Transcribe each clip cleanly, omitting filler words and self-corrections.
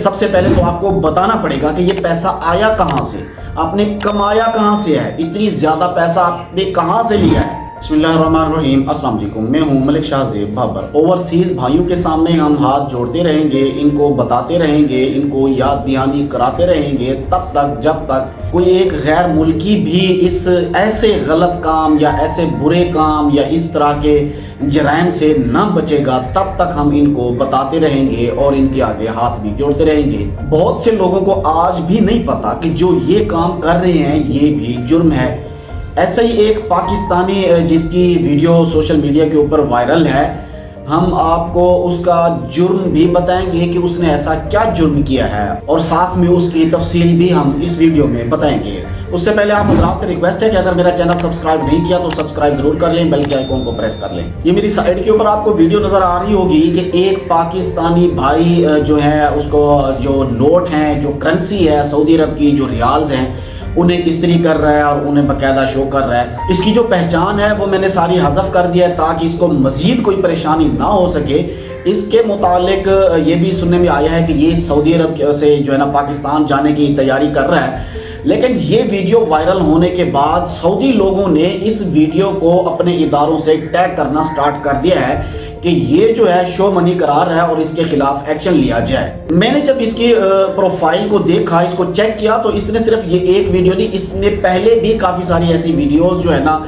سب سے پہلے تو آپ کو بتانا پڑے گا کہ یہ پیسہ آیا کہاں سے، آپ نے کمایا کہاں سے ہے، اتنی زیادہ پیسہ آپ نے کہاں سے لیا ہے۔ بسم اللہ الرحمن الرحیم، السلام علیکم، میں ہوں ملک شاہ زیب بابر۔ اوورسیز بھائیوں کے سامنے ہم ہاتھ جوڑتے رہیں گے، ان کو بتاتے رہیں گے، ان کو یاد دہانی کراتے رہیں گے تب تک جب تک کوئی ایک غیر ملکی بھی اس ایسے غلط کام یا ایسے برے کام یا اس طرح کے جرائم سے نہ بچے گا، تب تک ہم ان کو بتاتے رہیں گے اور ان کے آگے ہاتھ بھی جوڑتے رہیں گے۔ بہت سے لوگوں کو آج بھی نہیں پتا کہ جو یہ کام کر رہے ہیں یہ بھی جرم ہے۔ ایسا ہی ایک پاکستانی جس کی ویڈیو سوشل میڈیا کے اوپر وائرل ہے، ہم آپ کو اس کا جرم بھی بتائیں گے کہ اس نے ایسا کیا جرم کیا ہے، اور ساتھ میں اس کی تفصیل بھی ہم اس ویڈیو میں بتائیں گے۔ اس سے پہلے آپ حضرات سے ریکویسٹ ہے کہ اگر میرا چینل سبسکرائب نہیں کیا تو سبسکرائب ضرور کر لیں، بیل کے آئیکن کو پریس کر لیں۔ یہ میری سائیڈ کے اوپر آپ کو ویڈیو نظر آ رہی ہوگی کہ ایک پاکستانی بھائی جو ہے اس کو جو نوٹ ہیں، جو کرنسی ہے سعودی عرب کی، جو ریالز ہیں، انہیں استری کر رہا ہے اور انہیں باقاعدہ شو کر رہا ہے۔ اس کی جو پہچان ہے وہ میں نے ساری حذف کر دیا ہے تاکہ اس کو مزید کوئی پریشانی نہ ہو سکے۔ اس کے متعلق یہ بھی سننے میں آیا ہے کہ یہ سعودی عرب سے جو ہے نا پاکستان جانے کی تیاری کر رہا ہے، لیکن یہ ویڈیو وائرل ہونے کے بعد سعودی لوگوں نے اس ویڈیو کو اپنے اداروں سے ٹیگ کرنا سٹارٹ کر دیا ہے کہ یہ جو ہے شو منی قرار ہے اور اس کے خلاف ایکشن لیا جائے۔ میں نے جب اس کی پروفائل کو دیکھا، اس کو چیک کیا، تو اس نے صرف یہ ایک ویڈیو نہیں، اس نے پہلے بھی کافی ساری ایسی ویڈیوز جو ہے نا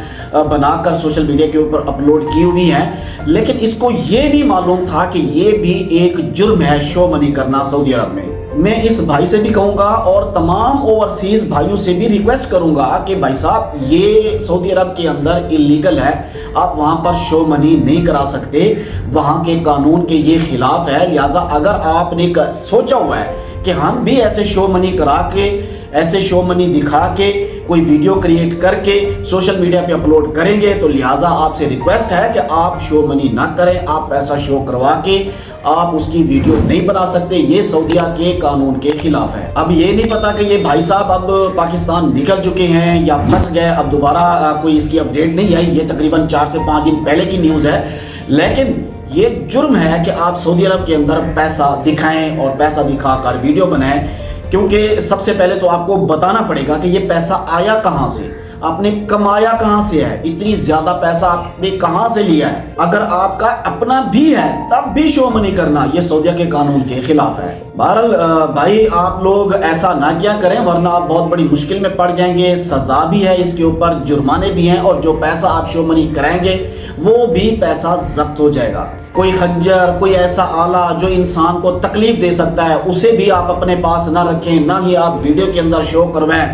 بنا کر سوشل میڈیا کے اوپر اپلوڈ کی ہوئی ہیں، لیکن اس کو یہ نہیں معلوم تھا کہ یہ بھی ایک جرم ہے شو منی کرنا سعودی عرب میں۔ میں اس بھائی سے بھی کہوں گا اور تمام اوورسیز بھائیوں سے بھی ریکویسٹ کروں گا کہ بھائی صاحب یہ سعودی عرب کے اندر اللیگل ہے، آپ وہاں پر شو منی نہیں کرا سکتے، وہاں کے قانون کے یہ خلاف ہے۔ لہٰذا اگر آپ نے سوچا ہوا ہے کہ ہم بھی ایسے شو منی کرا کے، ایسے شو منی دکھا کے، کوئی ویڈیو کریٹ کر کے سوشل میڈیا پہ اپلوڈ کریں گے، تو لہٰذا آپ سے ریکویسٹ ہے کہ آپ شو منی نہ کریں، آپ ایسا شو کروا کے آپ اس کی ویڈیو نہیں بنا سکتے، یہ سعودیہ کے قانون کے خلاف ہے۔ اب یہ نہیں پتا کہ یہ بھائی صاحب اب پاکستان نکل چکے ہیں یا پھنس گئے، اب دوبارہ کوئی اس کی اپڈیٹ نہیں آئی، یہ تقریباً 4 سے 5 دن پہلے کی نیوز ہے، لیکن یہ جرم ہے کہ آپ سعودی عرب کے اندر پیسہ دکھائیں اور پیسہ دکھا کر ویڈیو بنائیں، کیونکہ سب سے پہلے تو آپ کو بتانا پڑے گا کہ یہ پیسہ آیا کہاں سے، آپ نے کمایا کہاں سے ہے، اتنی زیادہ پیسہ آپ نے کہاں سے لیا ہے۔ اگر آپ کا اپنا بھی ہے تب بھی شو منی کرنا یہ سعودیہ کے قانون کے خلاف ہے۔ بہرحال بھائی آپ لوگ ایسا نہ کیا کریں، ورنہ آپ بہت بڑی مشکل میں پڑ جائیں گے، سزا بھی ہے اس کے اوپر، جرمانے بھی ہیں، اور جو پیسہ آپ شو منی کرائیں گے وہ بھی پیسہ ضبط ہو جائے گا۔ کوئی خنجر، کوئی ایسا آلہ جو انسان کو تکلیف دے سکتا ہے اسے بھی آپ اپنے پاس نہ رکھیں، نہ ہی آپ ویڈیو کے اندر شو کروائیں،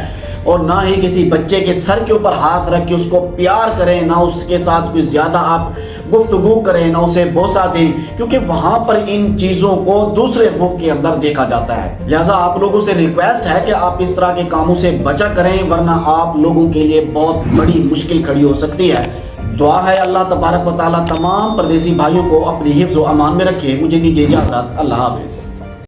اور نہ ہی کسی بچے کے سر کے اوپر ہاتھ رکھ کے اس کو پیار کریں، نہ اس کے ساتھ کوئی زیادہ آپ گفتگو کریں، نہ اسے بوسہ دیں، کیونکہ وہاں پر ان چیزوں کو دوسرے ملک کے اندر دیکھا جاتا ہے۔ لہٰذا آپ لوگوں سے ریکویسٹ ہے کہ آپ اس طرح کے کاموں سے بچا کریں، ورنہ آپ لوگوں کے لیے بہت بڑی مشکل کھڑی ہو سکتی ہے۔ دعا ہے اللہ تبارک و تعالیٰ تمام پردیسی بھائیوں کو اپنی حفظ و امان میں رکھے۔ مجھے دیجیے اجازت، اللہ حافظ۔